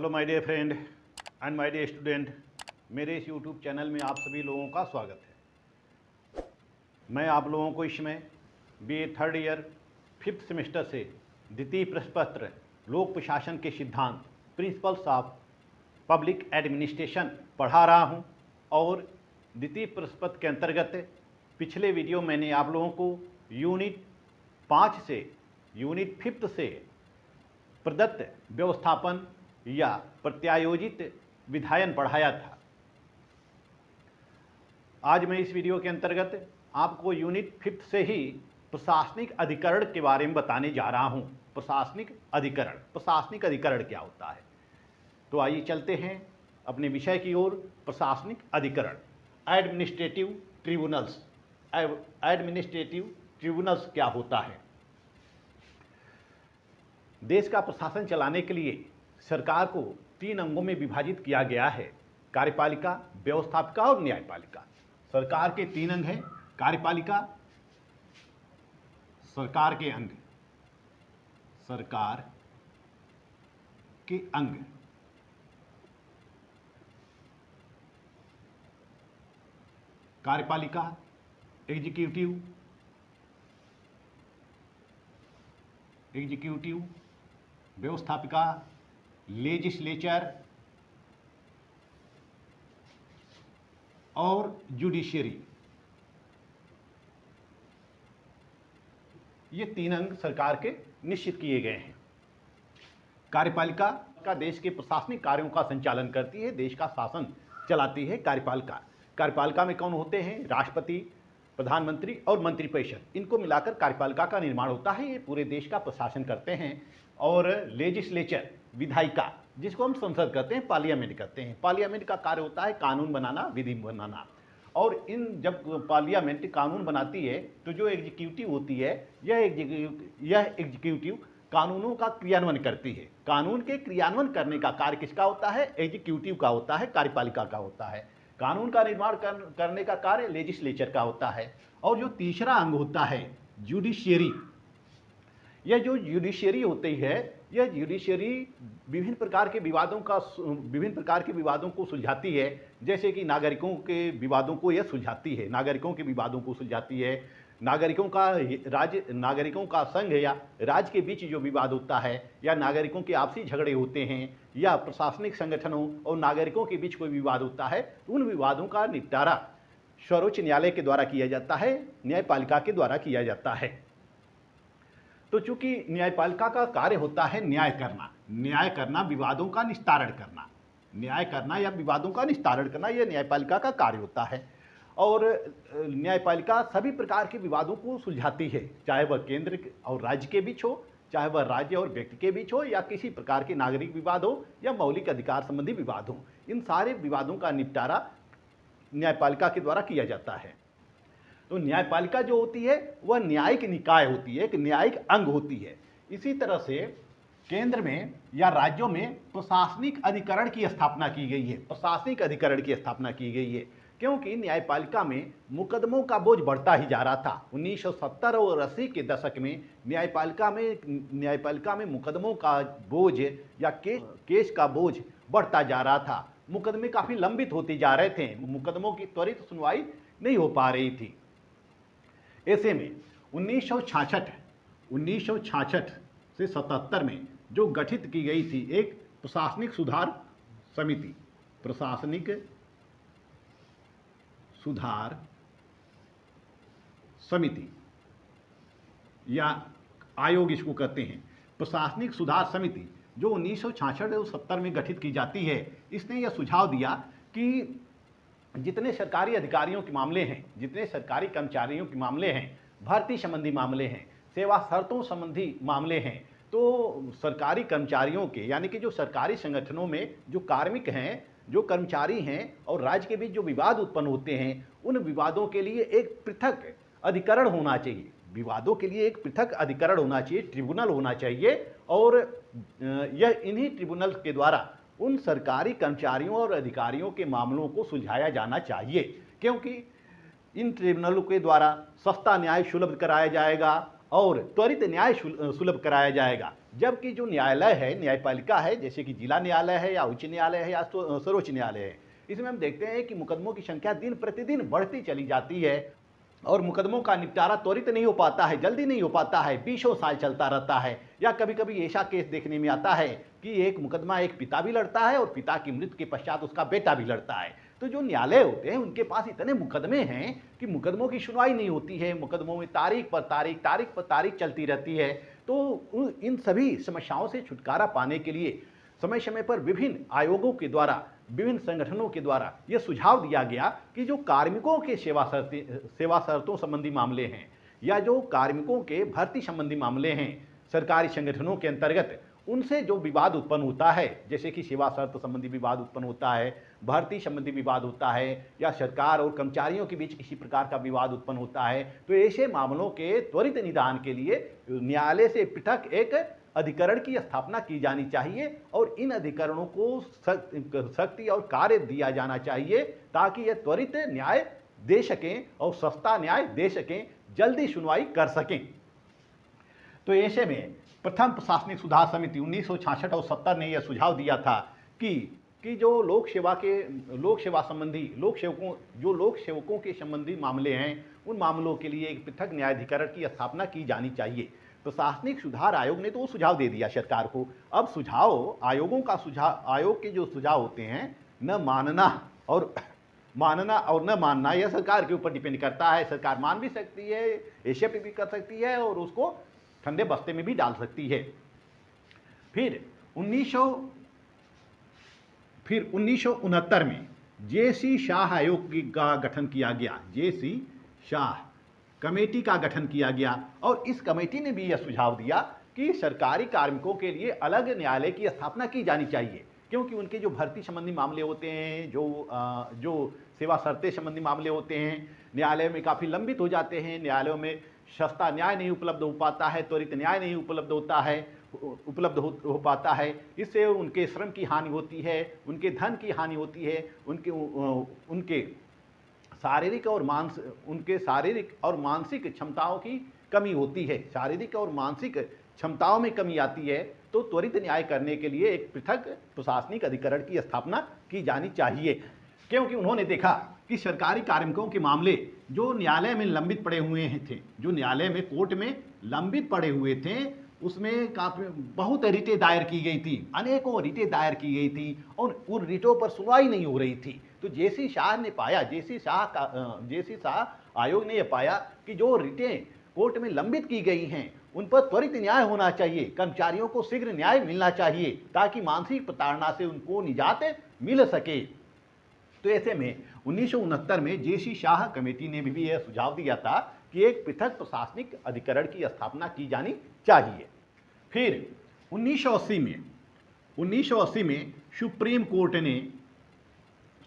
Hello my dear friend and my dear student, मेरे इस YouTube channel में आप सभी लोगों का स्वागत है। मैं आप लोगों को इसमें BA third year 5th semester से द्वितीय प्रश्न पत्र लोक प्रशासन के सिद्धांत प्रिंसिपल्स ऑफ पब्लिक एडमिनिस्ट्रेशन पढ़ा रहा हूं। और द्वितीय प्रश्न पत्र के अंतर्गत पिछले वीडियो मैंने आप लोगों को यूनिट 5 से यूनिट 5th से प्रदत्त व्यवस्थापन या प्रत्यायोजित विधायन पढ़ाया था। आज मैं इस वीडियो के अंतर्गत आपको यूनिट 5th से ही प्रशासनिक अधिकरण के बारे में बताने जा रहा हूं। प्रशासनिक अधिकरण क्या होता है, तो आइए चलते हैं अपने विषय की ओर। प्रशासनिक अधिकरण, एडमिनिस्ट्रेटिव ट्रिब्यूनल्स क्या होता है। देश का प्रशासन चलाने के लिए सरकार को 3 अंगों में विभाजित किया गया है: कार्यपालिका, व्यवस्थापिका और न्यायपालिका। सरकार के 3 अंग हैं: कार्यपालिका, सरकार के अंग, कार्यपालिका, एग्जीक्यूटिव, व्यवस्थापिका, लेजिस्लेचर और जुडिशियरी। ये 3 अंग सरकार के निश्चित किए गए हैं। कार्यपालिका का देश के प्रशासनिक कार्यों का संचालन करती है, देश का शासन चलाती है कार्यपालिका में कौन होते हैं? राष्ट्रपति, प्रधानमंत्री और मंत्रिपरिषद, इनको मिलाकर कार्यपालिका का निर्माण होता है। ये पूरे देश का प्रशासन करते हैं। और लेजिस्लेचर, विधायिका, जिसको हम संसद कहते हैं, पार्लियामेंट कहते हैं। पार्लियामेंट का कार्य होता है कानून बनाना, विधि बनाना। और इन जब पार्लियामेंट कानून बनाती है तो जो एग्जीक्यूटिव होती है, यह एग्जीक्यूटिव कानूनों का क्रियान्वयन करती है। कानून के क्रियान्वयन करने का कार्य किसका होता है? एग्जीक्यूटिव का होता है, कार्यपालिका का होता है। कानून का निर्माण करने का कार्य लेजिस्लेचर का होता है। और जो तीसरा अंग होता है जुडिशियरी, यह जो जुडिशियरी होती है, यह जुडिशियरी विभिन्न प्रकार के विवादों को सुलझाती है। जैसे कि नागरिकों के विवादों को यह सुलझाती है, नागरिकों का संघ या राज्य के बीच जो विवाद होता है, या नागरिकों के आपसी झगड़े होते हैं, या प्रशासनिक संगठनों और नागरिकों के बीच कोई विवाद होता है, तो उन विवादों का निपटारा सर्वोच्च न्यायालय के द्वारा किया जाता है, न्यायपालिका के द्वारा किया जाता है। तो चूंकि न्यायपालिका का कार्य होता है न्याय करना, विवादों का निस्तारण करना, यह न्यायपालिका का कार्य होता है। और न्यायपालिका सभी प्रकार के विवादों को सुलझाती है, चाहे वह केंद्र और राज्य के बीच हो, चाहे वह राज्य और व्यक्ति के बीच हो, या किसी प्रकार के नागरिक विवाद हो, या मौलिक अधिकार संबंधी विवाद हो। इन सारे विवादों का निपटारा न्यायपालिका के द्वारा किया जाता है। तो न्यायपालिका जो होती है वह न्यायिक निकाय होती है, एक न्यायिक अंग होती है। इसी तरह से केंद्र में या राज्यों में प्रशासनिक अधिकरण की स्थापना की गई है, क्योंकि न्यायपालिका में मुकदमों का बोझ बढ़ता ही जा रहा था। 1970 और 80 के दशक में न्यायपालिका में मुकदमों का बोझ या केस का बोझ बढ़ता जा रहा था। मुकदमे काफ़ी लंबित होते जा रहे थे, मुकदमों की त्वरित सुनवाई नहीं हो पा रही थी। ऐसे में 1966 से 77 में जो गठित की गई थी एक प्रशासनिक सुधार समिति या आयोग इसको कहते हैं, प्रशासनिक सुधार समिति, जो 1966 और 70 में गठित की जाती है। इसने यह सुझाव दिया कि जितने सरकारी अधिकारियों के मामले हैं, जितने सरकारी कर्मचारियों के मामले हैं, भर्ती संबंधी मामले हैं, सेवा शर्तों संबंधी मामले हैं, तो सरकारी कर्मचारियों के, यानी कि जो सरकारी संगठनों में जो कार्मिक हैं, जो कर्मचारी हैं, और राज्य के बीच जो विवाद उत्पन्न होते हैं, उन विवादों के लिए एक पृथक अधिकरण होना चाहिए। ट्रिब्यूनल होना चाहिए। और यह इन्हीं ट्रिब्यूनल के द्वारा उन सरकारी कर्मचारियों और अधिकारियों के मामलों को सुलझाया जाना चाहिए, क्योंकि इन ट्रिब्यूनलों के द्वारा सस्ता न्याय सुलभ कराया जाएगा और त्वरित न्याय सुलभ कराया जाएगा। जबकि जो न्यायालय है, न्यायपालिका है, जैसे कि जिला न्यायालय है या उच्च न्यायालय है या सर्वोच्च न्यायालय है, इसमें हम देखते हैं कि मुकदमों की संख्या दिन प्रतिदिन बढ़ती चली जाती है और मुकदमों का निपटारा त्वरित नहीं हो पाता है, जल्दी नहीं हो पाता है, बीसों साल चलता रहता है। या कभी कभी ऐसा केस देखने में आता है कि एक मुकदमा एक पिता भी लड़ता है और पिता की मृत्यु के पश्चात उसका बेटा भी लड़ता है। तो जो न्यायालय होते हैं उनके पास इतने मुकदमे हैं कि मुकदमों की सुनवाई नहीं होती है, मुकदमों में तारीख पर तारीख चलती रहती है। तो इन सभी समस्याओं से छुटकारा पाने के लिए समय समय पर विभिन्न आयोगों के द्वारा, विभिन्न संगठनों के द्वारा यह सुझाव दिया गया कि जो कार्मिकों के सेवा शर्तों संबंधी मामले हैं या जो कार्मिकों के भर्ती संबंधी मामले हैं सरकारी संगठनों के अंतर्गत, उनसे जो विवाद उत्पन्न होता है, जैसे कि सेवा शर्त संबंधी विवाद उत्पन्न होता है, भर्ती संबंधी विवाद होता है या सरकार और कर्मचारियों के बीच किसी प्रकार का विवाद उत्पन्न होता है, तो ऐसे मामलों के त्वरित निदान के लिए न्यायालय से पृथक एक अधिकरण की स्थापना की जानी चाहिए और इन अधिकरणों को शक्ति और कार्य दिया जाना चाहिए ताकि ये त्वरित न्याय दे सकें और सस्ता न्याय दे सकें, जल्दी सुनवाई कर सकें। तो ऐसे में प्रथम प्रशासनिक सुधार समिति 1966 और 70 ने यह सुझाव दिया था कि जो लोक सेवा संबंधी लोक सेवकों के संबंधी मामले हैं, उन मामलों के लिए एक पृथक न्यायाधिकरण की स्थापना की जानी चाहिए। प्रशासनिक सुधार आयोग ने तो वो सुझाव दे दिया सरकार को। अब आयोग के जो सुझाव होते हैं, न मानना और न मानना, यह सरकार के ऊपर डिपेंड करता है। सरकार मान भी सकती है, एक्सेप्ट भी कर सकती है और उसको ठंडे बस्ते में भी डाल सकती है। फिर 1969 में जे.सी. शाह आयोग का गठन किया गया, जे.सी. शाह कमेटी का गठन किया गया और इस कमेटी ने भी यह सुझाव दिया कि सरकारी कार्मिकों के लिए अलग न्यायालय की स्थापना की जानी चाहिए, क्योंकि उनके जो भर्ती संबंधी मामले होते हैं, जो सेवा शर्तें संबंधी मामले होते हैं, न्यायालय में काफ़ी लंबित हो जाते हैं। न्यायालयों में सस्ता न्याय नहीं उपलब्ध हो पाता है, त्वरित न्याय नहीं उपलब्ध हो पाता है। इससे उनके श्रम की हानि होती है, उनके धन की हानि होती है, उनके शारीरिक और मानसिक क्षमताओं की कमी होती है। शारीरिक और मानसिक क्षमताओं में कमी आती है, तो त्वरित न्याय करने के लिए एक पृथक प्रशासनिक अधिकरण की स्थापना की जानी चाहिए, क्योंकि उन्होंने देखा कि सरकारी कार्मिकों के मामले जो न्यायालय में लंबित पड़े हुए थे, जो न्यायालय में कोर्ट में लंबित पड़े हुए थे, उसमें काफ़ी बहुत रिटें दायर की गई थी, अनेकों रिटें दायर की गई थी और उन रिटों पर सुनवाई नहीं हो रही थी। तो जे.सी. शाह आयोग ने यह पाया कि जो रिटें कोर्ट में लंबित की गई हैं, उन पर त्वरित न्याय होना चाहिए, कर्मचारियों को शीघ्र न्याय मिलना चाहिए ताकि मानसिक प्रताड़ना से उनको निजात मिल सके। तो ऐसे में 1969 में जे.सी. शाह कमेटी ने भी यह सुझाव दिया था कि एक पृथक प्रशासनिक अधिकरण की स्थापना की जानी चाहिए। फिर 1980 में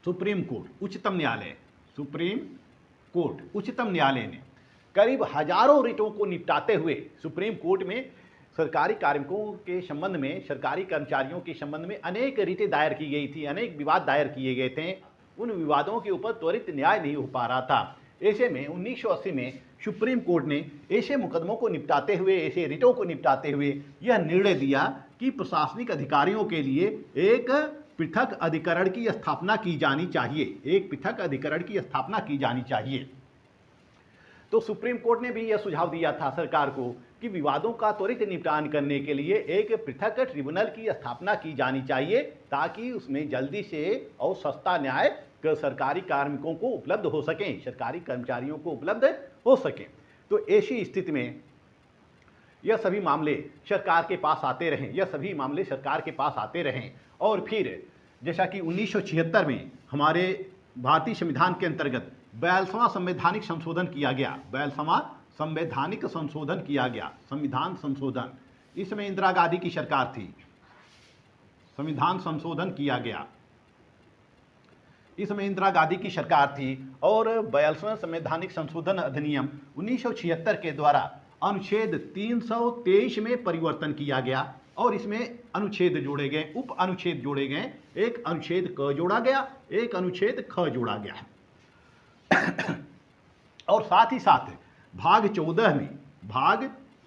सुप्रीम कोर्ट उच्चतम न्यायालय ने करीब हजारों रिटों को निपटाते हुए सुप्रीम कोर्ट में सरकारी कार्मिकों के संबंध में, सरकारी कर्मचारियों के संबंध में अनेक रिटें दायर की गई थी, अनेक विवाद दायर किए गए थे। उन विवादों के ऊपर त्वरित न्याय नहीं हो पा रहा था। ऐसे में 1980 में सुप्रीम कोर्ट ने ऐसे मुकदमों को निपटाते हुए, ऐसे रिटों को निपटाते हुए यह निर्णय दिया कि प्रशासनिक अधिकारियों के लिए एक पृथक अधिकरण की स्थापना की जानी चाहिए। तो सुप्रीम कोर्ट ने भी यह सुझाव दिया था सरकार को कि विवादों का त्वरित निपटान करने के लिए एक पृथक ट्रिब्यूनल की स्थापना की जानी चाहिए ताकि उसमें जल्दी से और सस्ता न्याय सरकारी कार्मिकों को उपलब्ध हो सकें, सरकारी कर्मचारियों को उपलब्ध हो सकें। तो ऐसी स्थिति में यह सभी मामले सरकार के पास आते रहें और फिर जैसा कि 1976 में हमारे भारतीय संविधान के अंतर्गत 42वां संवैधानिक संशोधन किया गया, 42वां संवैधानिक संशोधन किया गया, संविधान संशोधन। इसमें इंदिरा गांधी की सरकार थी, संविधान संशोधन किया गया, इसमें इंदिरा गांधी की सरकार थी और 42वां संवैधानिक संशोधन अधिनियम 1976 के द्वारा अनुच्छेद 323 में परिवर्तन किया गया और इसमें अनुच्छेद जोड़े गए, उप अनुच्छेद जोड़े गए। एक अनुच्छेद क जोड़ा गया, एक अनुच्छेद ख जोड़ा गया और साथ ही साथ भाग 14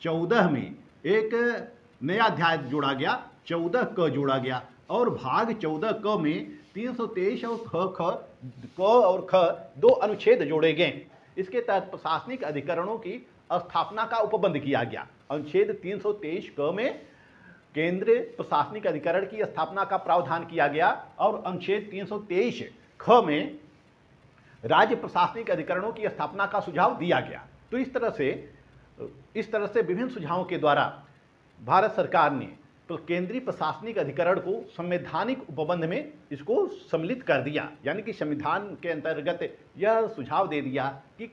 14 में एक नया अध्याय जोड़ा गया, 14 क जोड़ा गया, और भाग 14 क में 323 और ख दो अनुच्छेद जोड़े गए। इसके तहत प्रशासनिक अधिकरणों की स्थापना का उपबंध किया गया। अनुच्छेद 323 क में केंद्रीय प्रशासनिक अधिकरण की स्थापना का प्रावधान किया गया और अनुच्छेद 323 ख में राज्य प्रशासनिक अधिकरणों की स्थापना का सुझाव दिया गया। तो इस तरह से विभिन्न सुझावों के द्वारा भारत सरकार ने तो केंद्रीय प्रशासनिक अधिकरण को संवैधानिक उपबंध में इसको सम्मिलित कर दिया, यानी कि संविधान के अंतर्गत यह सुझाव दे दिया कि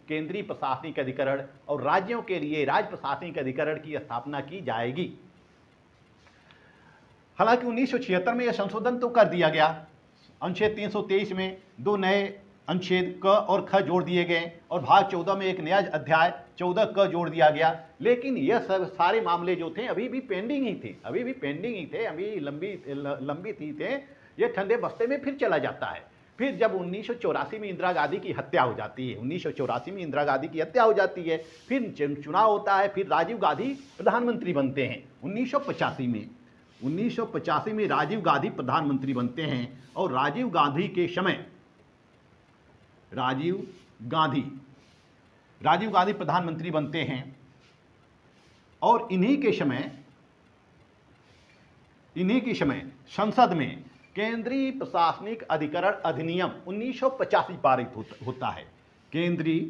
केंद्रीय प्रशासनिक अधिकरण और राज्यों के लिए राज्य प्रशासनिक अधिकरण की स्थापना की जाएगी। हालांकि 1976 में यह संशोधन तो कर दिया गया। अनुच्छेद 323 में दो नए अनुच्छेद क और ख जोड़ दिए गए और भाग 14 में एक नया अध्याय 14 क जोड़ दिया गया, लेकिन यह सब सारे मामले जो थे अभी भी पेंडिंग ही थे, अभी लंबित ही थे। यह ठंडे बस्ते में फिर चला जाता है। फिर जब 1984 में इंदिरा गांधी की हत्या हो जाती है, 1984 में इंदिरा गांधी की हत्या हो जाती है, फिर चुनाव होता है, फिर राजीव गांधी प्रधानमंत्री बनते हैं 1985 में राजीव गांधी प्रधानमंत्री बनते हैं। और राजीव गांधी के समय राजीव गांधी प्रधानमंत्री बनते हैं और इन्हीं के समय संसद में केंद्रीय प्रशासनिक अधिकरण अधिनियम 1985 पारित होता है। केंद्रीय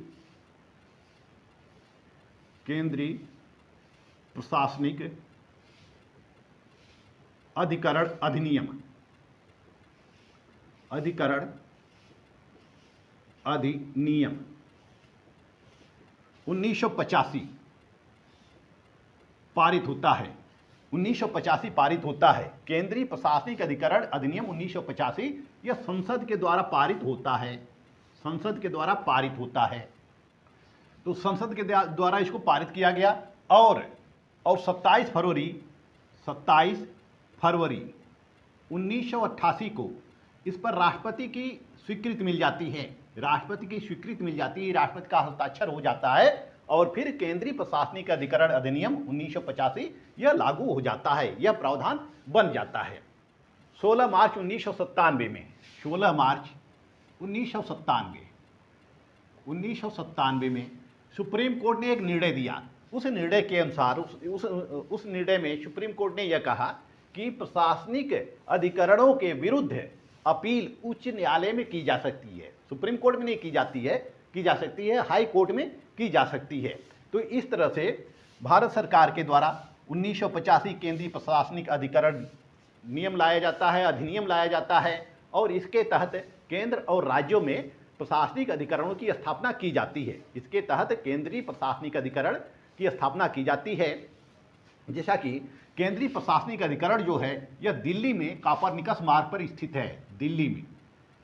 प्रशासनिक अधिकरण अधिनियम 1985 पारित होता है। 1985 पारित होता है। केंद्रीय प्रशासनिक अधिकरण अधिनियम 1985 यह संसद के द्वारा पारित होता है। तो संसद के द्वारा इसको पारित किया गया और 27 फरवरी 1988 को इस पर राष्ट्रपति की स्वीकृति मिल जाती है। राष्ट्रपति का हस्ताक्षर हो जाता है और फिर केंद्रीय प्रशासनिक अधिकरण अधिनियम 1985 यह लागू हो जाता है, यह प्रावधान बन जाता है। 16 मार्च 1997 में सुप्रीम कोर्ट ने एक निर्णय दिया। उस निर्णय के अनुसार उस निर्णय में सुप्रीम कोर्ट ने यह कहा कि प्रशासनिक अधिकरणों के विरुद्ध अपील उच्च न्यायालय में की जा सकती है। सुप्रीम कोर्ट में नहीं की जा सकती है, हाई कोर्ट में की जा सकती है। तो इस तरह से भारत सरकार के द्वारा 1985 केंद्रीय प्रशासनिक अधिकरण अधिनियम लाया जाता है और इसके तहत केंद्र और राज्यों में प्रशासनिक अधिकरणों की स्थापना की जाती है। इसके तहत केंद्रीय प्रशासनिक अधिकरण की स्थापना की जाती है। जैसा कि केंद्रीय प्रशासनिक अधिकरण जो है यह दिल्ली में कापरनिकस मार्ग पर स्थित है। दिल्ली में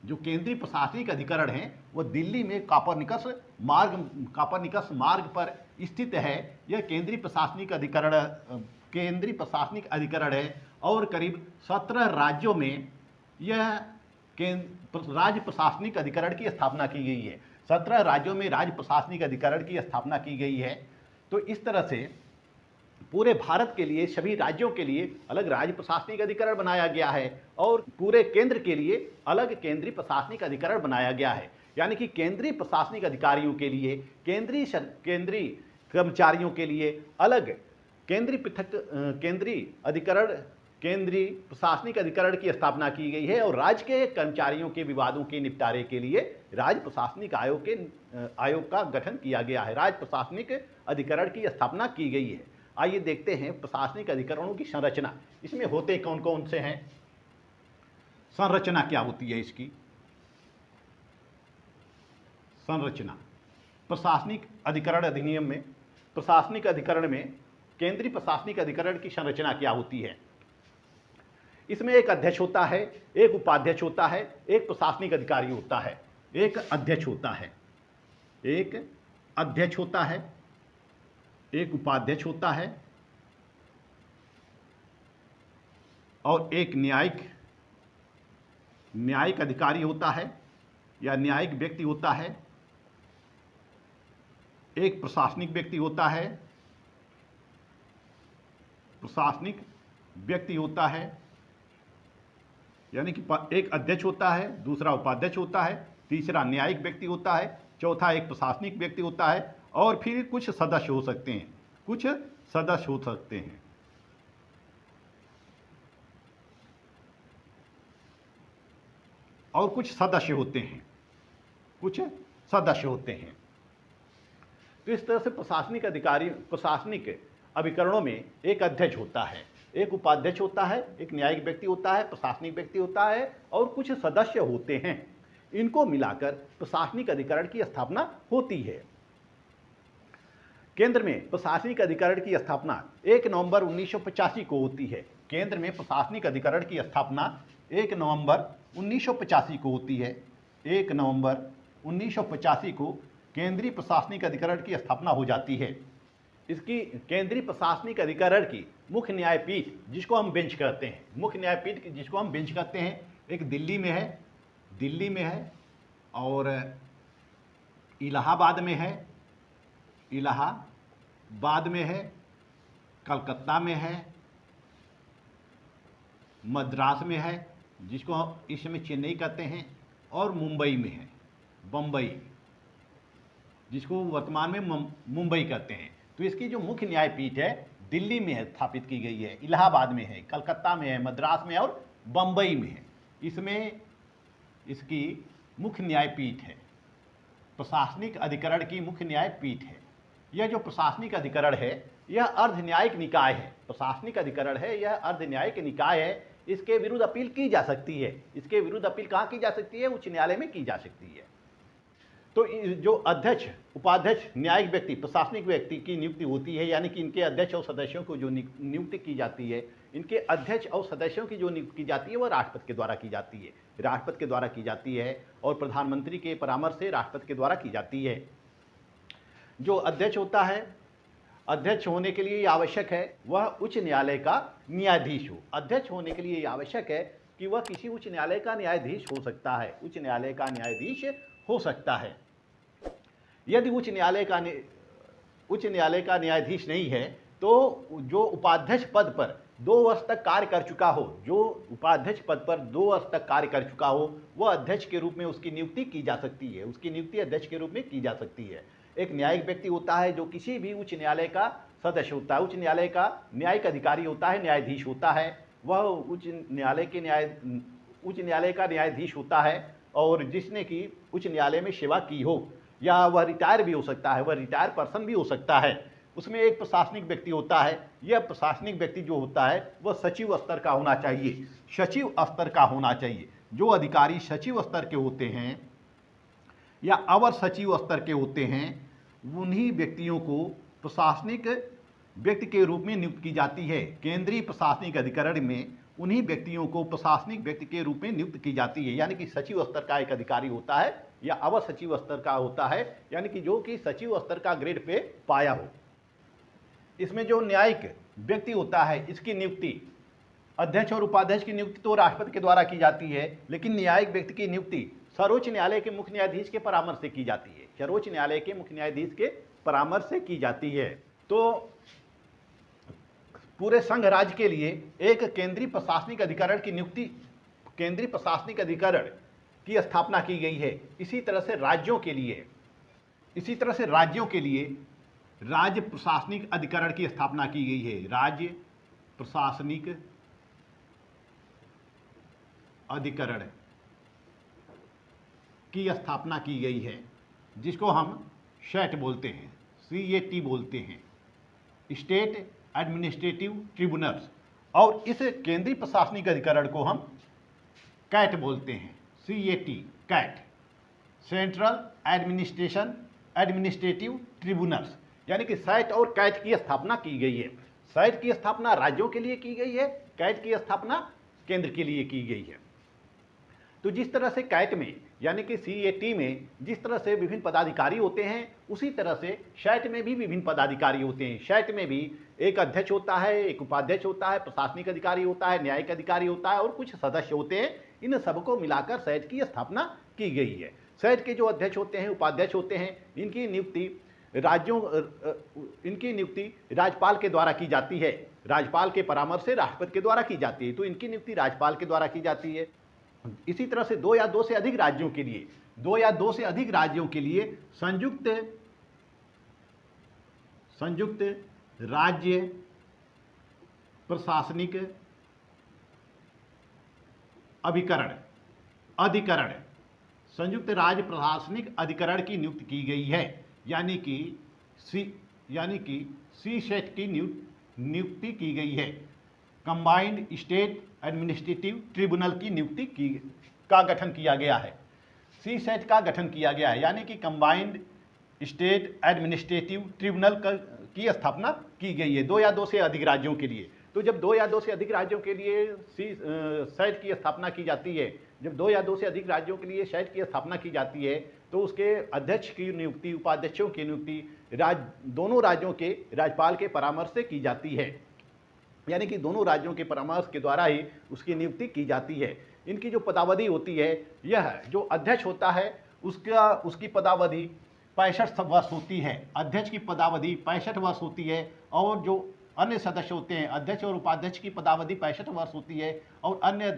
जो केंद्रीय प्रशासनिक अधिकरण है वह दिल्ली में कापरनिकस मार्ग पर स्थित है। यह केंद्रीय प्रशासनिक अधिकरण है और करीब 17 राज्यों में यह राज्य प्रशासनिक अधिकरण की स्थापना की गई है। 17 राज्यों में राज्य प्रशासनिक अधिकरण की स्थापना की गई है। तो इस तरह से पूरे भारत के लिए सभी राज्यों के लिए अलग राज्य प्रशासनिक अधिकरण बनाया गया है और पूरे केंद्र के लिए अलग केंद्रीय प्रशासनिक अधिकरण बनाया गया है। यानी कि केंद्रीय प्रशासनिक अधिकारियों के लिए, केंद्रीय कर्मचारियों के लिए अलग केंद्रीय प्रशासनिक अधिकरण की स्थापना की गई है और राज्य के कर्मचारियों के विवादों के निपटारे के लिए राज्य प्रशासनिक आयोग का गठन किया गया है। राज्य प्रशासनिक अधिकरण की स्थापना की गई है। आइए देखते हैं प्रशासनिक अधिकरणों की संरचना। इसमें होते कौन कौन से हैं, संरचना क्या होती है इसकी। संरचना प्रशासनिक अधिकरण अधिनियम में प्रशासनिक अधिकरण में केंद्रीय प्रशासनिक अधिकरण की संरचना क्या होती है। इसमें एक अध्यक्ष होता है, एक उपाध्यक्ष होता है, एक प्रशासनिक अधिकारी होता है, एक अध्यक्ष होता है, एक उपाध्यक्ष होता है और एक न्यायिक अधिकारी होता है या न्यायिक व्यक्ति होता है, एक प्रशासनिक व्यक्ति होता है प्रशासनिक व्यक्ति होता है, यानी कि एक अध्यक्ष होता है, दूसरा उपाध्यक्ष होता है, तीसरा न्यायिक व्यक्ति होता है, चौथा एक प्रशासनिक व्यक्ति होता है, और फिर कुछ सदस्य हो सकते हैं, कुछ सदस्य हो सकते हैं। और कुछ सदस्य होते हैं, कुछ सदस्य होते हैं। तो इस तरह से प्रशासनिक अभिकरणों में एक अध्यक्ष होता है, एक उपाध्यक्ष होता है, एक न्यायिक व्यक्ति होता है, प्रशासनिक व्यक्ति होता है और कुछ सदस्य होते हैं। इनको मिलाकर प्रशासनिक अधिकरण की स्थापना होती है। केंद्र में प्रशासनिक अधिकरण की स्थापना 1 नवंबर 1985 को होती है। केंद्र में प्रशासनिक अधिकरण की स्थापना 1 नवंबर 1985 को होती है। 1 नवंबर 1985 को केंद्रीय प्रशासनिक अधिकरण की स्थापना हो जाती है। इसकी केंद्रीय प्रशासनिक अधिकरण की मुख्य न्यायपीठ, जिसको हम बेंच कहते हैं, मुख्य न्यायपीठ जिसको हम बेंच कहते हैं, एक दिल्ली में है और इलाहाबाद में है, कलकत्ता में है, मद्रास में है, जिसको इस समय चेन्नई कहते हैं, और मुंबई में है, बम्बई, जिसको वर्तमान में मुंबई कहते हैं। तो इसकी जो मुख्य न्यायपीठ है दिल्ली में स्थापित की गई है, इलाहाबाद में है, कलकत्ता में है, मद्रास में और बम्बई में है। इसमें इसकी मुख्य न्यायपीठ है, प्रशासनिक अधिकरण की मुख्य न्यायपीठ है। यह जो प्रशासनिक अधिकरण है यह अर्ध न्यायिक निकाय है। प्रशासनिक अधिकरण है यह अर्ध न्यायिक निकाय है। इसके विरुद्ध अपील की जा सकती है। इसके विरुद्ध अपील कहाँ की जा सकती है? उच्च न्यायालय में की जा सकती है। तो जो अध्यक्ष, उपाध्यक्ष, न्यायिक व्यक्ति, प्रशासनिक व्यक्ति की नियुक्ति होती है, यानी कि इनके अध्यक्ष और सदस्यों को जो नियुक्ति की जाती है, इनके अध्यक्ष और सदस्यों की जो नियुक्ति की जाती है वह राष्ट्रपति के द्वारा की जाती है। राष्ट्रपति के द्वारा की जाती है और प्रधानमंत्री के परामर्श से राष्ट्रपति के द्वारा की जाती है। जो अध्यक्ष होता है, अध्यक्ष होने के लिए आवश्यक है वह उच्च न्यायालय का न्यायाधीश हो। अध्यक्ष होने के लिए आवश्यक है कि वह किसी उच्च न्यायालय का न्यायाधीश हो सकता है, उच्च न्यायालय का न्यायाधीश हो सकता है। यदि उच्च न्यायालय का न्यायाधीश नहीं है तो जो उपाध्यक्ष पद पर 2 वर्ष तक कार्य कर चुका हो, जो उपाध्यक्ष पद पर 2 वर्ष तक कार्य कर चुका हो, वह अध्यक्ष के रूप में उसकी नियुक्ति की जा सकती है। उसकी नियुक्ति अध्यक्ष के रूप में की जा सकती है। एक न्यायिक व्यक्ति होता है जो किसी भी उच्च न्यायालय का सदस्य होता है, उच्च न्यायालय का न्यायिक अधिकारी होता है, न्यायाधीश होता है। वह उच्च न्यायालय का न्यायाधीश होता है और जिसने कि उच्च न्यायालय में सेवा की हो, या वह रिटायर भी हो सकता है, वह रिटायर पर्सन भी हो सकता है। उसमें एक प्रशासनिक व्यक्ति होता है। यह प्रशासनिक व्यक्ति जो होता है वह सचिव स्तर का होना चाहिए, सचिव स्तर का होना चाहिए। जो अधिकारी सचिव स्तर के होते हैं या अवर सचिव स्तर के होते हैं, उन्हीं व्यक्तियों को प्रशासनिक व्यक्ति के रूप में नियुक्त की जाती है। केंद्रीय प्रशासनिक अधिकरण में उन्हीं व्यक्तियों को प्रशासनिक व्यक्ति के रूप में नियुक्त की जाती है। यानी कि सचिव स्तर का एक अधिकारी होता है या अवर सचिव स्तर का होता है, यानी कि जो कि सचिव स्तर का ग्रेड पे पाया हो। इसमें जो न्यायिक व्यक्ति होता है इसकी नियुक्ति, अध्यक्ष और उपाध्यक्ष की नियुक्ति तो राष्ट्रपति के द्वारा की जाती है, लेकिन न्यायिक व्यक्ति की नियुक्ति सर्वोच्च न्यायालय के मुख्य न्यायाधीश के परामर्श से की जाती है। सर्वोच्च न्यायालय के मुख्य न्यायाधीश के परामर्श से की जाती है। तो पूरे संघ राज्य के लिए एक केंद्रीय प्रशासनिक अधिकरण की नियुक्ति, केंद्रीय प्रशासनिक अधिकरण की स्थापना की गई है। इसी तरह से राज्यों के लिए राज्य प्रशासनिक अधिकरण की स्थापना की गई है। राज्य प्रशासनिक अधिकरण की स्थापना की गई है, जिसको हम SAT बोलते हैं, CAT बोलते हैं, स्टेट एडमिनिस्ट्रेटिव ट्रिब्यूनल्स। और इस केंद्रीय प्रशासनिक अधिकरण को हम CAT बोलते हैं, CAT, सेंट्रल एडमिनिस्ट्रेटिव ट्रिब्यूनल्स। यानी कि SAT और CAT की स्थापना की गई है। SAT की स्थापना राज्यों के लिए की गई है, CAT की स्थापना केंद्र के लिए की गई है। तो जिस तरह से CAT में यानी कि CAT में जिस तरह से विभिन्न पदाधिकारी होते हैं, उसी तरह से SAT में भी विभिन्न पदाधिकारी होते हैं। SAT में भी एक अध्यक्ष होता है, एक उपाध्यक्ष होता है, प्रशासनिक अधिकारी होता है, न्यायिक अधिकारी होता है और कुछ सदस्य होते हैं। इन सबको मिलाकर SAT की स्थापना की गई है। SAT के जो अध्यक्ष होते हैं, उपाध्यक्ष होते हैं, इनकी नियुक्ति राज्यपाल के द्वारा की जाती है। राज्यपाल के परामर्श से राष्ट्रपति के द्वारा की जाती है, तो इनकी नियुक्ति राज्यपाल के द्वारा की जाती है। इसी तरह से 2 या 2 से अधिक राज्यों के लिए, 2 या 2 से अधिक राज्यों के लिए संयुक्त राज्य प्रशासनिक अधिकरण संयुक्त राज्य प्रशासनिक अधिकरण की नियुक्ति की गई है, यानी कि सीसेट की नियुक्ति की गई है। कंबाइंड स्टेट एडमिनिस्ट्रेटिव ट्रिब्यूनल की नियुक्ति का गठन किया गया है। सीसेट का गठन किया गया है, यानी कि कंबाइंड स्टेट एडमिनिस्ट्रेटिव ट्रिब्यूनल की स्थापना की गई है 2 या 2 से अधिक राज्यों के लिए। तो जब 2 या 2 से अधिक राज्यों के लिए सेट की स्थापना की जाती है, जब 2 या 2 से अधिक राज्यों के लिए सेट की स्थापना की जाती है, तो उसके अध्यक्ष की नियुक्ति, उपाध्यक्षों की नियुक्ति दोनों राज्यों के राज्यपाल के परामर्श से की जाती है, यानी कि दोनों राज्यों के परामर्श के द्वारा ही उसकी नियुक्ति की जाती है। इनकी जो पदावधि होती है, यह जो अध्यक्ष होता है उसकी पदावधि 65 वर्ष होती है। अध्यक्ष की पदावधि 65 वर्ष होती है, और जो अन्य सदस्य होते हैं, अध्यक्ष और उपाध्यक्ष की पदावधि 65 वर्ष होती है, और अन्य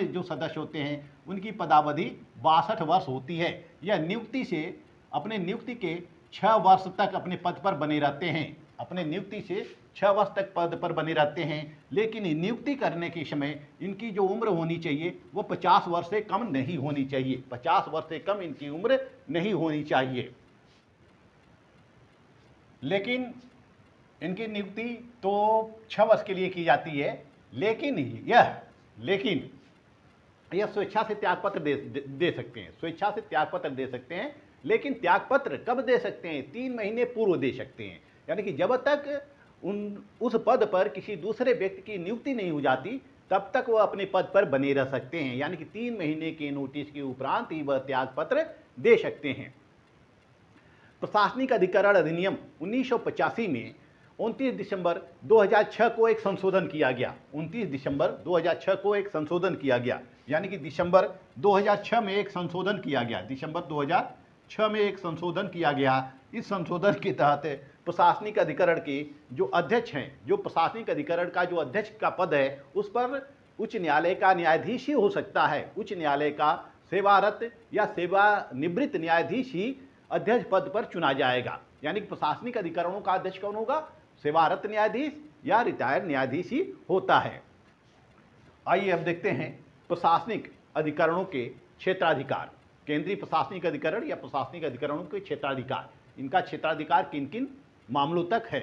जो सदस्य होते हैं उनकी पदावधि 62 वर्ष होती है। यह अपने नियुक्ति के 6 वर्ष तक अपने पद पर बने रहते हैं, अपने नियुक्ति से 6 वर्ष तक पद पर बने रहते हैं। लेकिन नियुक्ति करने के समय इनकी जो उम्र होनी चाहिए वो 50 वर्ष से कम नहीं होनी चाहिए, 50 वर्ष से कम इनकी उम्र नहीं होनी चाहिए। लेकिन इनकी नियुक्ति तो 6 वर्ष के लिए की जाती है, लेकिन यह स्वेच्छा से त्यागपत्र दे सकते हैं, स्वेच्छा से त्यागपत्र दे सकते हैं। लेकिन त्यागपत्र कब दे सकते हैं? 3 महीने पूर्व दे सकते हैं, यानी कि जब तक उस पद पर किसी दूसरे व्यक्ति की नियुक्ति नहीं हो जाती तब तक वह अपने पद पर बने रह सकते हैं, यानी कि 3 महीने के नोटिस के उपरांत ही वह त्यागपत्र दे सकते हैं। प्रशासनिक अधिकरण अधिनियम 1985 में 29 दिसंबर 2006 को एक संशोधन किया गया। 29 दिसंबर 2006 को एक संशोधन किया गया, यानी कि दिसंबर 2006 में एक संशोधन किया गया, दिसंबर 2006 में एक संशोधन किया गया। इस संशोधन के तहत प्रशासनिक अधिकरण के जो अध्यक्ष हैं, जो प्रशासनिक अधिकरण का जो अध्यक्ष का पद है, उस पर उच्च न्यायालय का न्यायाधीश ही हो सकता है। उच्च न्यायालय का सेवारत या सेवानिवृत्त न्यायाधीश ही अध्यक्ष पद पर चुना जाएगा, यानी कि प्रशासनिक अधिकरणों का अध्यक्ष कौन होगा? सेवारत न्यायाधीश या रिटायर्ड न्यायाधीश ही होता है। आइए अब देखते हैं प्रशासनिक अधिकरणों के क्षेत्राधिकार। केंद्रीय प्रशासनिक अधिकरण या प्रशासनिक अधिकरणों के क्षेत्राधिकार, इनका क्षेत्राधिकार किन किन मामलों तक है?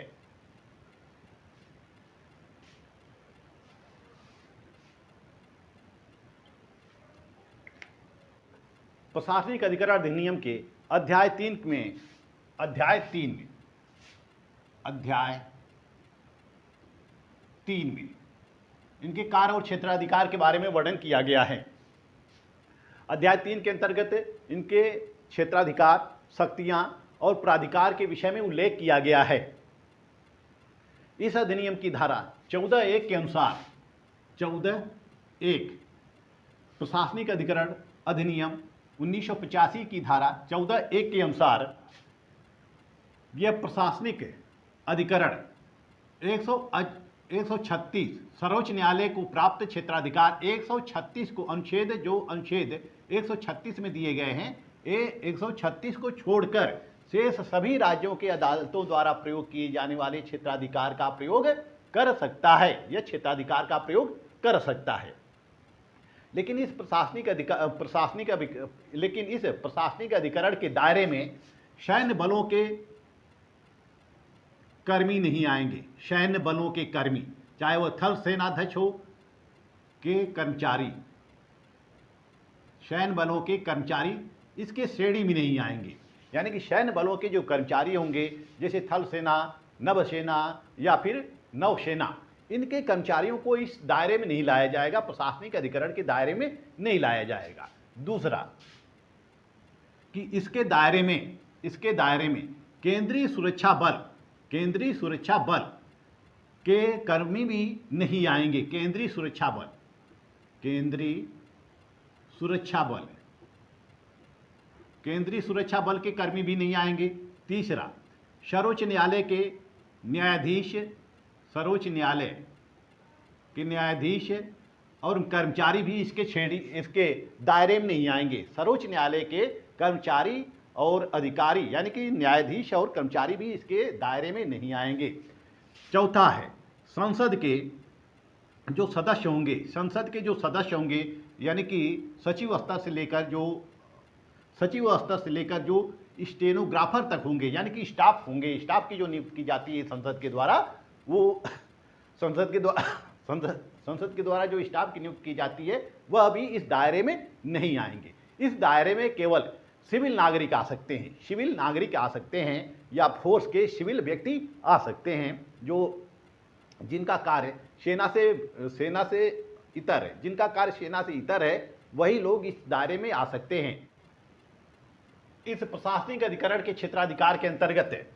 प्रशासनिक अधिकरण अधिनियम के अध्याय 3 में इनके कार्य और क्षेत्राधिकार के बारे में वर्णन किया गया है। अध्याय 3 के अंतर्गत इनके क्षेत्राधिकार, शक्तियां और प्राधिकार के विषय में उल्लेख किया गया है। इस अधिनियम की धारा 14(1) के अनुसार 14(1) प्रशासनिक अधिकरण अधिनियम 1985 की धारा 14(1) के अनुसार यह प्रशासनिक अधिकरण 136 सर्वोच्च न्यायालय को प्राप्त क्षेत्राधिकार 136 को अनुच्छेद 136 में दिए गए हैं, ये 136 को छोड़कर शेष सभी राज्यों के अदालतों द्वारा प्रयोग किए जाने वाले क्षेत्राधिकार का प्रयोग कर सकता है। यह क्षेत्राधिकार का प्रयोग कर सकता है। लेकिन इस प्रशासनिक अधिकरण के दायरे में सैन्य बलों के कर्मी नहीं आएंगे। सैन्य बलों के कर्मी, चाहे वह थल सेनाध्यक्ष हो के कर्मचारी, सैन्य बलों के कर्मचारी इसके श्रेणी में नहीं आएंगे। यानी कि सैन्य बलों के जो कर्मचारी होंगे, जैसे थल सेना, नभसेना या फिर नौसेना, इनके कर्मचारियों को इस दायरे में नहीं लाया जाएगा, प्रशासनिक अधिकरण के दायरे में नहीं लाया जाएगा। दूसरा कि इसके दायरे में केंद्रीय सुरक्षा बल के कर्मी भी नहीं आएंगे। केंद्रीय सुरक्षा बल के कर्मी भी नहीं आएंगे। तीसरा, सर्वोच्च न्यायालय के न्यायाधीश सर्वोच्च न्यायालय के न्यायाधीश और कर्मचारी भी इसके दायरे में नहीं आएंगे। सर्वोच्च न्यायालय के कर्मचारी और अधिकारी यानी कि न्यायाधीश और कर्मचारी भी इसके दायरे में नहीं आएंगे। चौथा है संसद के जो सदस्य होंगे यानी कि सचिव स्तर से लेकर जो स्टेनोग्राफर तक होंगे यानी कि स्टाफ की जो नियुक्ति की जाती है संसद के द्वारा, वो संसद के द्वारा जो स्टाफ की नियुक्ति की जाती है वह अभी इस दायरे में नहीं आएंगे। इस दायरे में केवल सिविल नागरिक आ सकते हैं या फोर्स के सिविल व्यक्ति आ सकते हैं, जो जिनका कार्य सेना से इतर है, वही लोग इस दायरे में आ सकते हैं। इस प्रशासनिक अधिकरण के क्षेत्राधिकार के अंतर्गत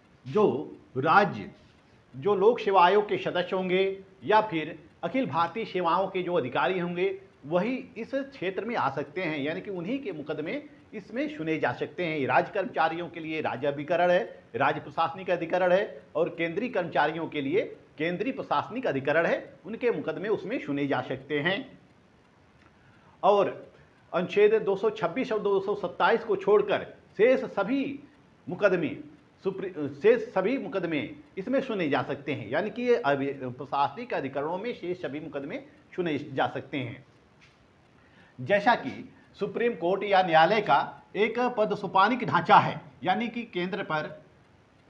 जो लोक सेवा आयोग के सदस्य होंगे या फिर अखिल भारतीय सेवाओं के जो अधिकारी होंगे वही इस क्षेत्र में आ सकते हैं, यानी कि उन्हीं के मुकदमे इसमें सुने जा सकते हैं। राज्य कर्मचारियों के लिए राज्य अभिकरण है, राज्य प्रशासनिक अधिकरण है, और केंद्रीय कर्मचारियों के लिए केंद्रीय प्रशासनिक अधिकरण है, उनके मुकदमे उसमें सुने जा सकते हैं। और अनुच्छेद 226 और 227 को छोड़कर शेष सभी मुकदमे इसमें सुने जा सकते हैं, यानी कि ये प्रशासनिक अधिकरणों में शेष सभी मुकदमे सुने जा सकते हैं। जैसा कि सुप्रीम कोर्ट या न्यायालय का एक पदसुपानिक ढांचा है, यानी कि केंद्र पर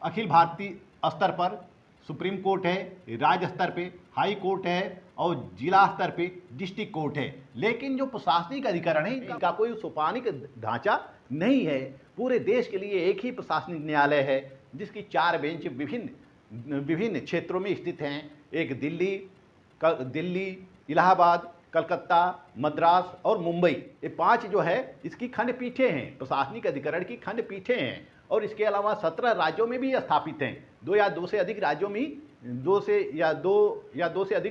अखिल भारतीय स्तर पर सुप्रीम कोर्ट है, राज्य स्तर पे हाई कोर्ट है और जिला स्तर पे डिस्ट्रिक्ट कोर्ट है। लेकिन जो प्रशासनिक अधिकरण है इनका कोई सोपानिक ढांचा नहीं है। पूरे देश के लिए एक ही प्रशासनिक न्यायालय है जिसकी 4 बेंच विभिन्न क्षेत्रों में स्थित हैं। एक दिल्ली, इलाहाबाद, कलकत्ता, मद्रास और मुंबई, ये 5 जो है इसकी खंडपीठें हैं, प्रशासनिक अधिकरण की खंडपीठें हैं। और इसके अलावा 17 राज्यों में भी स्थापित हैं, 2 से अधिक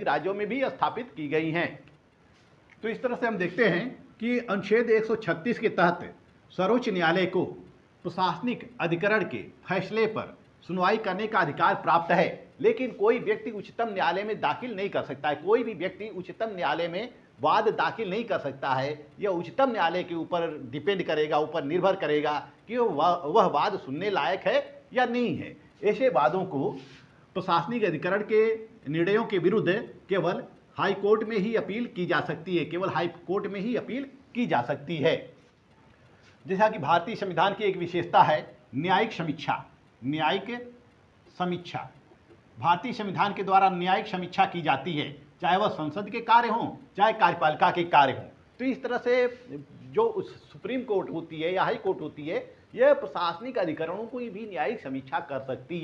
राज्यों में भी स्थापित की गई हैं। तो इस तरह से हम देखते हैं कि अनुच्छेद 136 के तहत सर्वोच्च न्यायालय को प्रशासनिक अधिकरण के फैसले पर सुनवाई करने का अधिकार प्राप्त है, लेकिन कोई व्यक्ति उच्चतम न्यायालय में दाखिल नहीं कर सकता है। कोई भी व्यक्ति उच्चतम न्यायालय में वाद दाखिल नहीं कर सकता है। यह उच्चतम न्यायालय के ऊपर निर्भर करेगा कि वह वाद सुनने लायक है या नहीं है। ऐसे वादों को प्रशासनिक अधिकरण के निर्णयों के विरुद्ध केवल हाई कोर्ट में ही अपील की जा सकती है, जैसा कि भारतीय संविधान की एक विशेषता है न्यायिक समीक्षा। भारतीय संविधान के द्वारा न्यायिक समीक्षा की जाती है, चाहे वह संसद के कार्य हों चाहे कार्यपालिका के कार्य हों। तो इस तरह से जो सुप्रीम कोर्ट होती है या हाई कोर्ट होती है, यह प्रशासनिक अधिकरणों को भी न्यायिक समीक्षा कर सकती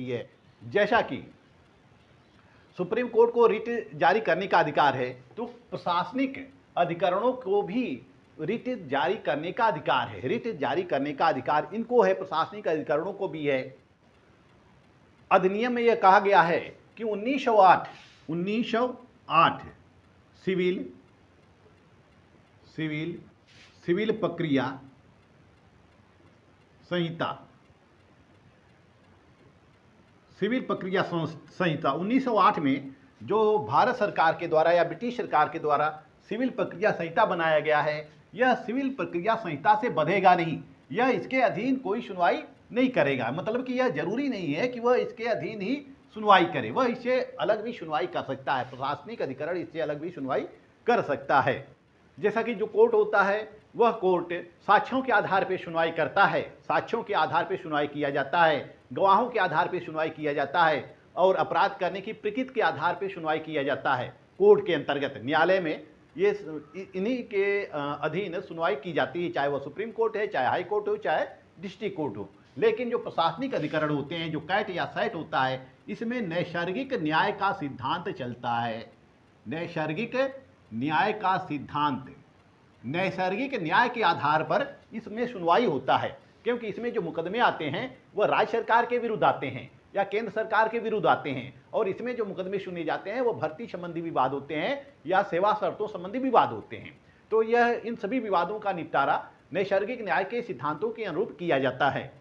है। जैसा कि सुप्रीम कोर्ट को रिट जारी करने का अधिकार है, तो प्रशासनिक अधिकरणों को भी रिट जारी करने का अधिकार है। रिट जारी करने का अधिकार इनको है, प्रशासनिक अधिकरणों को भी है। अधिनियम में यह कहा गया है कि 1908 सिविल प्रक्रिया संहिता 1908 में जो भारत सरकार के द्वारा या ब्रिटिश सरकार के द्वारा सिविल प्रक्रिया संहिता बनाया गया है, यह सिविल प्रक्रिया संहिता से बंधेगा नहीं। यह इसके अधीन कोई सुनवाई नहीं करेगा। मतलब कि यह जरूरी नहीं है कि वह इसके अधीन ही सुनवाई करे, वह इससे अलग भी सुनवाई कर सकता है। प्रशासनिक अधिकरण इससे अलग भी सुनवाई कर सकता है। जैसा कि जो कोर्ट होता है वह कोर्ट साक्ष्यों के आधार पर सुनवाई करता है, साक्ष्यों के आधार पर सुनवाई किया जाता है, गवाहों के आधार पर सुनवाई किया जाता है और अपराध करने की प्रकृति के आधार पर सुनवाई किया जाता है। कोर्ट के अंतर्गत न्यायालय में ये इन्हीं के अधीन सुनवाई की जाती है, चाहे वह सुप्रीम कोर्ट है, चाहे हाई कोर्ट हो, चाहे डिस्ट्रिक्ट कोर्ट हो। लेकिन जो प्रशासनिक अधिकरण होते हैं, जो कैट या सैट होता है, इसमें नैसर्गिक न्याय का सिद्धांत चलता है। नैसर्गिक न्याय के आधार पर इसमें सुनवाई होता है, क्योंकि इसमें जो मुकदमे आते हैं वह राज्य सरकार के विरुद्ध आते हैं या केंद्र सरकार के विरुद्ध आते हैं। और इसमें जो मुकदमे सुने जाते हैं वो भर्ती संबंधी विवाद होते हैं या सेवा शर्तों संबंधी विवाद होते हैं। तो यह इन सभी विवादों का निपटारा नैसर्गिक न्याय के सिद्धांतों के अनुरूप किया जाता है।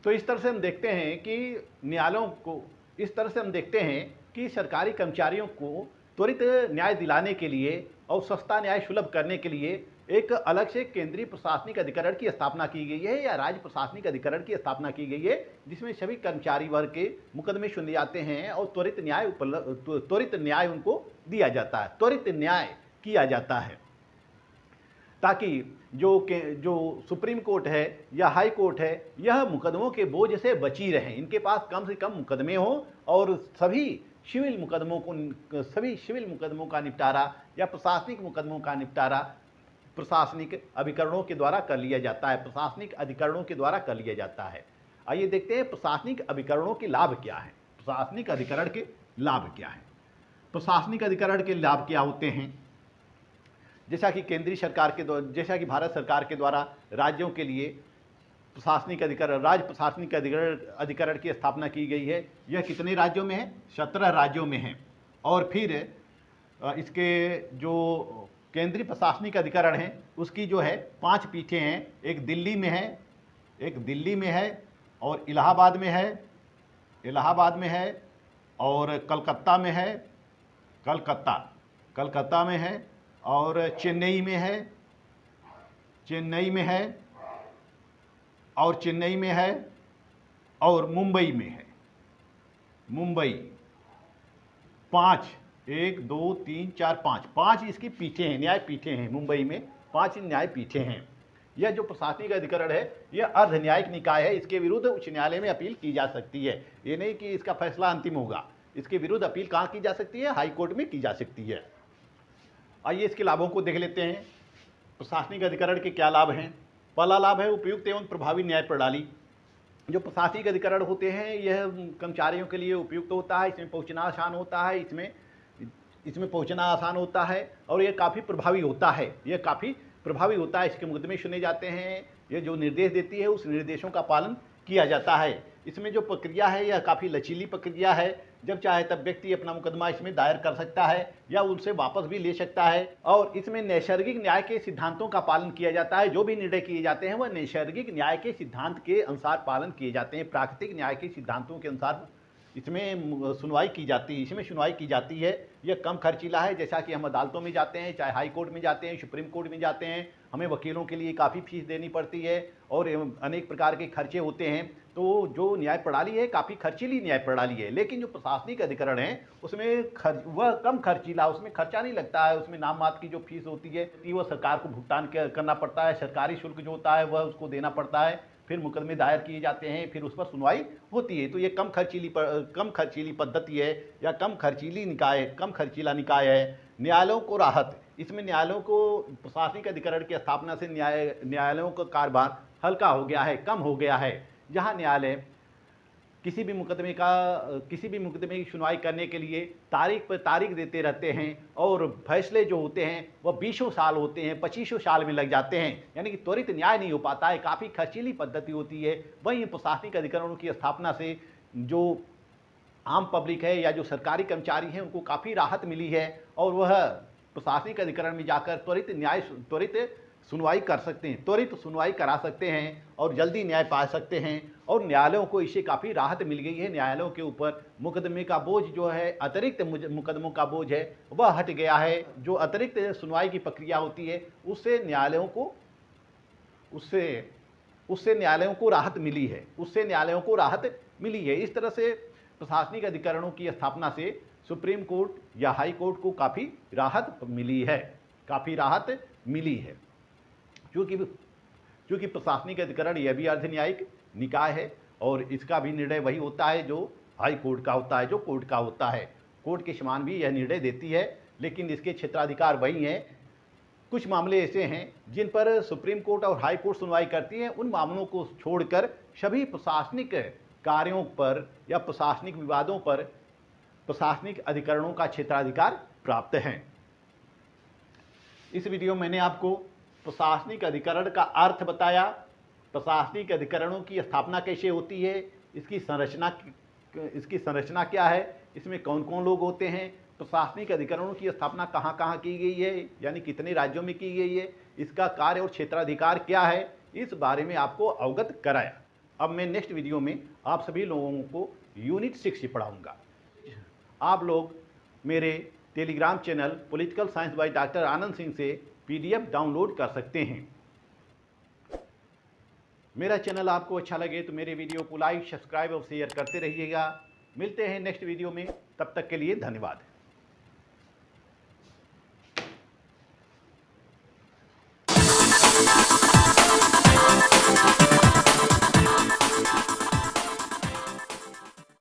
तो इस तरह से हम देखते हैं कि न्यायालयों को, इस तरह से हम देखते हैं कि सरकारी कर्मचारियों को त्वरित न्याय दिलाने के लिए और सस्ता न्याय सुलभ करने के लिए एक अलग से केंद्रीय प्रशासनिक अधिकरण की स्थापना की गई है या राज्य प्रशासनिक अधिकरण की स्थापना की गई है, जिसमें सभी कर्मचारी वर्ग के मुकदमे सुने जाते हैं और त्वरित न्याय उनको दिया जाता है, त्वरित न्याय किया जाता है, ताकि जो सुप्रीम कोर्ट है या हाई कोर्ट है यह मुकदमों के बोझ से बची रहें, इनके पास कम से कम मुकदमे हों और सभी सिविल मुकदमों का निपटारा या प्रशासनिक मुकदमों का निपटारा प्रशासनिक अभिकरणों के द्वारा कर लिया जाता है, प्रशासनिक अधिकरणों के द्वारा कर लिया जाता है। आइए देखते हैं प्रशासनिक अभिकरणों के लाभ क्या हैं, प्रशासनिक अधिकरण के लाभ क्या हैं। प्रशासनिक अधिकरण के लाभ क्या होते हैं? जैसा कि केंद्रीय सरकार के द्वारा, जैसा कि भारत सरकार के द्वारा राज्यों के लिए प्रशासनिक अधिकरण, राज्य प्रशासनिक अधिकरण की स्थापना की गई है। यह कितने राज्यों में है? 17 राज्यों में है। और फिर इसके जो केंद्रीय प्रशासनिक अधिकरण है उसकी जो है 5 पीठें हैं, एक दिल्ली में है और इलाहाबाद में है और कलकत्ता में है और चेन्नई में है और मुंबई में है। 5 1 2 3 4 5 इसकी पीठें हैं, न्याय पीठें हैं। मुंबई में 5 न्याय पीठें हैं। यह जो प्रशासनिक अधिकरण है यह अर्ध न्यायिक निकाय है, इसके विरुद्ध उच्च न्यायालय में अपील की जा सकती है। ये नहीं कि इसका फैसला अंतिम होगा, इसके विरुद्ध अपील कहाँ की जा सकती है? हाई कोर्ट में की जा सकती है। आइए इसके लाभों को देख लेते हैं। प्रशासनिक अधिकरण के क्या लाभ हैं? पहला लाभ है उपयुक्त एवं प्रभावी न्याय प्रणाली। जो प्रशासनिक अधिकरण होते हैं यह कर्मचारियों के लिए उपयुक्त होता है, इसमें पहुंचना आसान होता है, इसमें पहुंचना आसान होता है और यह काफ़ी प्रभावी होता है, इसके मुकदमे सुने जाते हैं, ये जो निर्देश देती है उस निर्देशों का पालन किया जाता है। इसमें जो प्रक्रिया है यह काफ़ी लचीली प्रक्रिया है, जब चाहे तब व्यक्ति अपना मुकदमा इसमें दायर कर सकता है या उनसे वापस भी ले सकता है। और इसमें नैसर्गिक न्याय के सिद्धांतों का पालन किया जाता है, जो भी निर्णय किए जाते हैं वह नैसर्गिक न्याय के सिद्धांत के अनुसार पालन किए जाते हैं, प्राकृतिक न्याय के सिद्धांतों के अनुसार इसमें सुनवाई की जाती है। यह कम खर्चीला है, जैसा कि हम अदालतों में जाते हैं, चाहे हाई कोर्ट में जाते हैं, सुप्रीम कोर्ट में जाते हैं, हमें वकीलों के लिए काफ़ी फीस देनी पड़ती है और अनेक प्रकार के खर्चे होते हैं। तो जो न्याय प्रणाली है काफ़ी खर्चीली न्याय प्रणाली है। लेकिन जो प्रशासनिक अधिकरण है उसमें वह कम खर्चीला, उसमें खर्चा नहीं लगता है, उसमें नाम मात्र की जो फीस होती है वह सरकार को भुगतान करना पड़ता है, सरकारी शुल्क जो होता है वह उसको देना पड़ता है, फिर मुकदमे दायर किए जाते हैं, फिर उस पर सुनवाई होती है। तो ये कम खर्चीली पद्धति है या कम खर्चीला निकाय है। न्यायालयों को राहत, इसमें न्यायालयों को प्रशासनिक अधिकरण की स्थापना से न्यायालयों का कार्यभार हल्का हो गया है, कम हो गया है। जहां न्यायालय किसी भी मुकदमे की सुनवाई करने के लिए तारीख पर तारीख देते रहते हैं और फैसले जो होते हैं वह 20 साल होते हैं, 25 साल में लग जाते हैं, यानी कि त्वरित न्याय नहीं हो पाता है, काफ़ी खर्चीली पद्धति होती है। वहीं प्रशासनिक अधिकरणों की स्थापना से जो आम पब्लिक है या जो सरकारी कर्मचारी हैं उनको काफ़ी राहत मिली है और वह प्रशासनिक अधिकरण में जाकर त्वरित सुनवाई कर सकते हैं, त्वरित सुनवाई करा सकते हैं और जल्दी न्याय पा सकते हैं। और न्यायालयों को इससे काफ़ी राहत मिल गई है। न्यायालयों के ऊपर मुकदमे का बोझ जो है, अतिरिक्त मुकदमों का बोझ है वह हट गया है। जो अतिरिक्त सुनवाई की प्रक्रिया होती है उससे न्यायालयों को राहत मिली है। इस तरह से प्रशासनिक अधिकरणों की स्थापना से सुप्रीम कोर्ट या हाई कोर्ट को काफ़ी राहत मिली है। क्योंकि प्रशासनिक अधिकरण यह भी अर्ध न्यायिक निकाय है और इसका भी निर्णय वही होता है जो हाई कोर्ट का होता है, जो कोर्ट का होता है। कोर्ट के समान भी यह निर्णय देती है, लेकिन इसके क्षेत्राधिकार वही हैं। कुछ मामले ऐसे हैं जिन पर सुप्रीम कोर्ट और हाई कोर्ट सुनवाई करती हैं, उन मामलों को छोड़कर सभी प्रशासनिक कार्यों पर या प्रशासनिक विवादों पर प्रशासनिक अधिकरणों का क्षेत्राधिकार प्राप्त है। इस वीडियो में मैंने आपको प्रशासनिक अधिकरण का अर्थ बताया, प्रशासनिक अधिकरणों की स्थापना कैसे होती है, इसकी संरचना क्या है, इसमें कौन कौन लोग होते हैं, प्रशासनिक अधिकरणों की स्थापना कहाँ कहाँ की गई है, यानी कितने राज्यों में की गई है, इसका कार्य और क्षेत्राधिकार क्या है, इस बारे में आपको अवगत कराया। अब मैं नेक्स्ट वीडियो में आप सभी लोगों को यूनिट 6 पढ़ाऊंगा। आप लोग मेरे telegram channel political science by doctor Anand Singh से PDF डाउनलोड कर सकते हैं। मेरा चैनल आपको अच्छा लगे तो मेरे वीडियो को लाइक, सब्सक्राइब और शेयर करते रहिएगा। मिलते हैं नेक्स्ट वीडियो में, तब तक के लिए धन्यवाद।